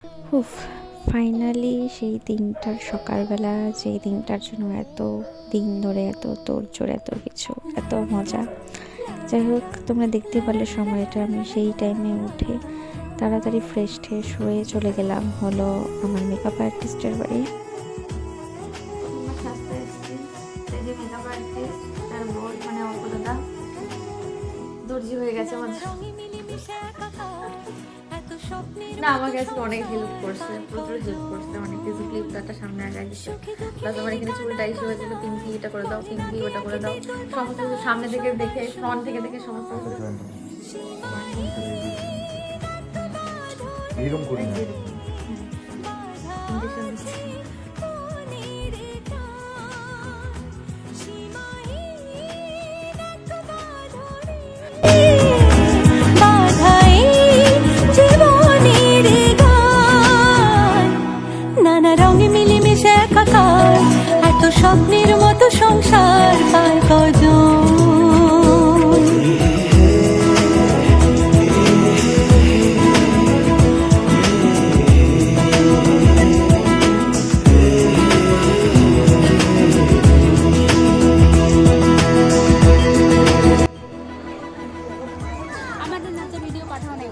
উফ, ফাইনালি সেই দিনটার সকালবেলা, যেই দিনটার জন্য এত দিন ধরে এত তোড়জোড়, এত কিছু, এত মজা। যাই হোক, তোমরা দেখতে পারলে সময়টা। আমি সেই টাইমে উঠে তাড়াতাড়ি ফ্রেশ ট্রেশ হয়ে চলে গেলাম হলো আমার মেকআপ আর্টিস্টের বাড়ি। দর্জি হয়ে গেছে আমাদের। না, আমার কাছে অনেক হেল্প করছে, প্রচুর হেল্প করছে। অনেক কিছু ক্লিপটা সামনে আগে দিচ্ছে, প্লাস আমার এখানে চুলটা ইস্যু হয়েছিল, পিঙ্কি এটা করে দাও, পিঙ্কি ওটা করে দাও, সমস্ত কিছু সামনে থেকে দেখে, ফ্রন্ট থেকে দেখে সমস্ত কিছু এরকম করি না। এত স্বপ্নের মতো সংসার পায় কজন। আমাদের নাচের ভিডিও পাঠাও নাই,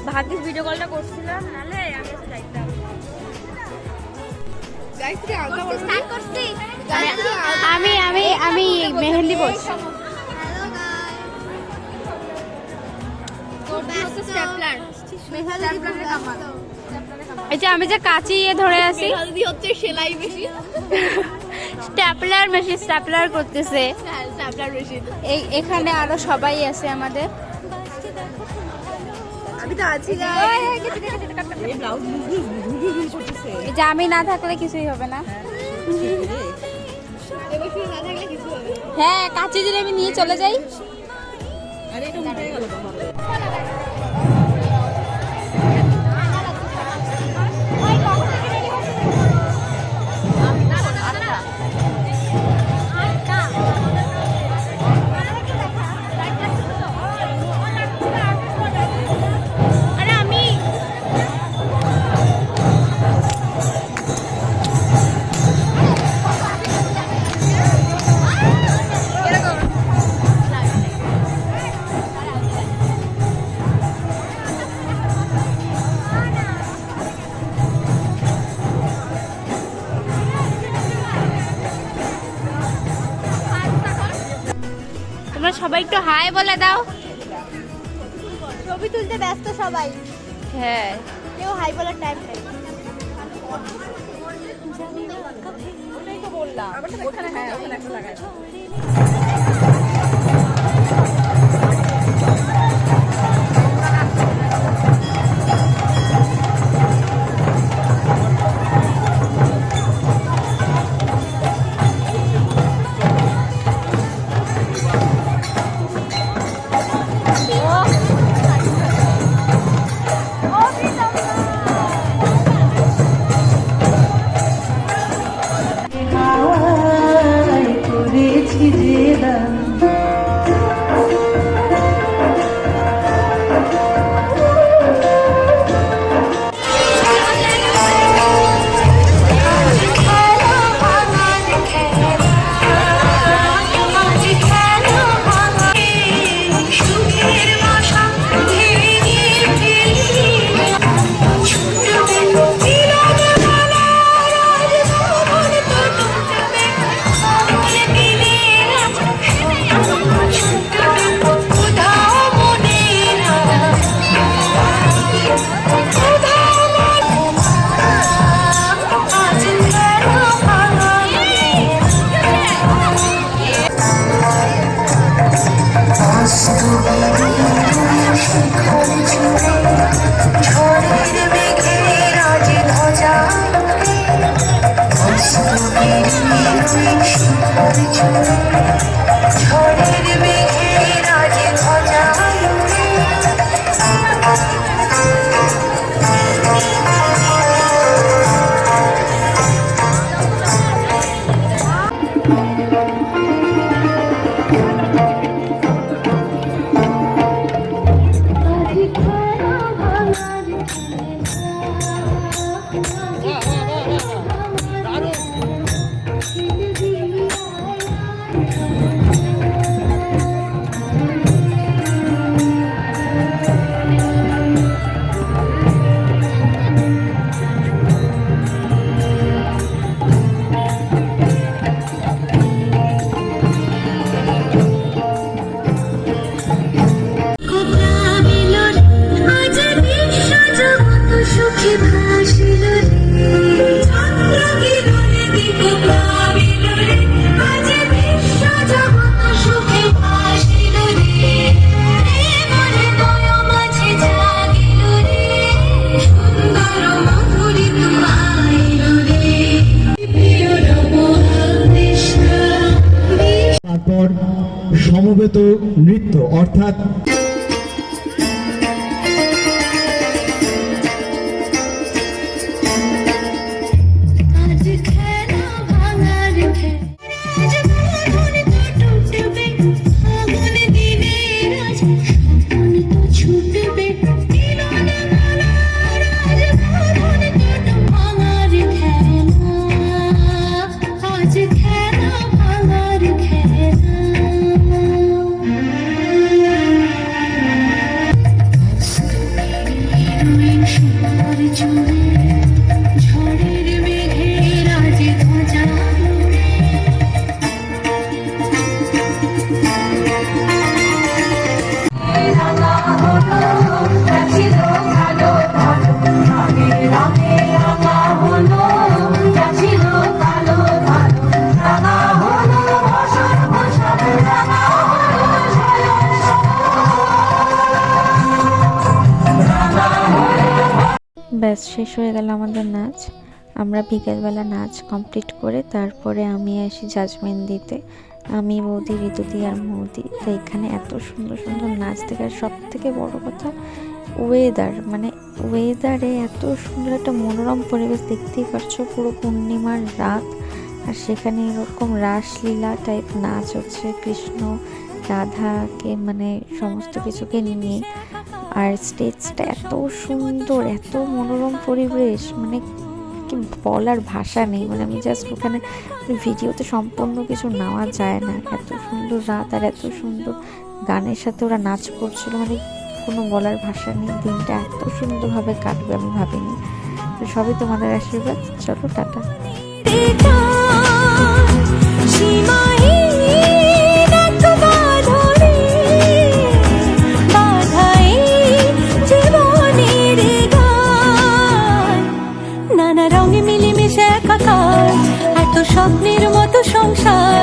ভাগ্যিস ভিডিও কলটা করছিলাম, নাহলে আমি তো যাইতাম। আমি আমি আমি মেহেন্দি বলছি। এই যে আমি যে কাঁচি ধরে আছি, সেলাই মেশিন, স্ট্যাপলার মেশিন স্ট্যাপলার করতেছে। এখানে আরো সবাই আছে আমাদের। আমি তো আছি। এই যে আমি না থাকলে কিছুই হবে না। হ্যাঁ, কাঁচি দিলে আমি নিয়ে চলে যাই। তোমরা সবাই একটু হাই বলে দাও। ছবি তুলতে ব্যস্ত সবাই, হ্যাঁ, কেউ হাই বলার টাইম নেই। ওটাই তো বললাম, ওখানে হ্যাঁ ওখানে একটা লাগাই। সমবেত নৃত্য অর্থাৎ আজ খেলা ভাঙার টুটবে আগুন দিনের আজ স্বপ্ন তো ছুটবে মিলন মালার আজ ভাঙার খেলা আজ খেলা ভাঙার খেলা সুন্দর চুড়ে ঝড়ের মেঘের আজ ধ্বজা উড়ে। ব্যাস শেষ হয়ে গেল আমাদের নাচ। আমরা বিকেলবেলা নাচ কমপ্লিট করে তারপরে আমি আসি জাজমেন্ট দিতে, আমি বৌদি ঋতুদি আর মৌদি। তো এখানে এত সুন্দর সুন্দর নাচ দেখার সব থেকে বড় কথা ওয়েদার, মানে ওয়েদারে এত সুন্দর একটা মনোরম পরিবেশ, দেখতেই পারছো পুরো পূর্ণিমার রাত, আর সেখানে এরকম রাসলীলা টাইপ নাচ হচ্ছে কৃষ্ণ রাধাকে মানে সমস্ত কিছুকে নিয়ে। আর স্টেজটা এত সুন্দর, এত মনোরম পরিবেশ, মানে কি বলার ভাষা নেই। মানে আমি জাস্ট ওখানে ভিডিওতে সম্পূর্ণ কিছু নেওয়া যায় না, এত সুন্দর রাত আর এত সুন্দর গানের সাথে ওরা নাচ করছিল, মানে কোনো বলার ভাষা নেই। দিনটা এত সুন্দরভাবে কাটবে আমি ভাবিনি। তো সবই তোমাদের আশীর্বাদ। চলো টাটা। নানা রঙে মিলেমিশে একাকার, এত স্বপ্নের মতো সংসার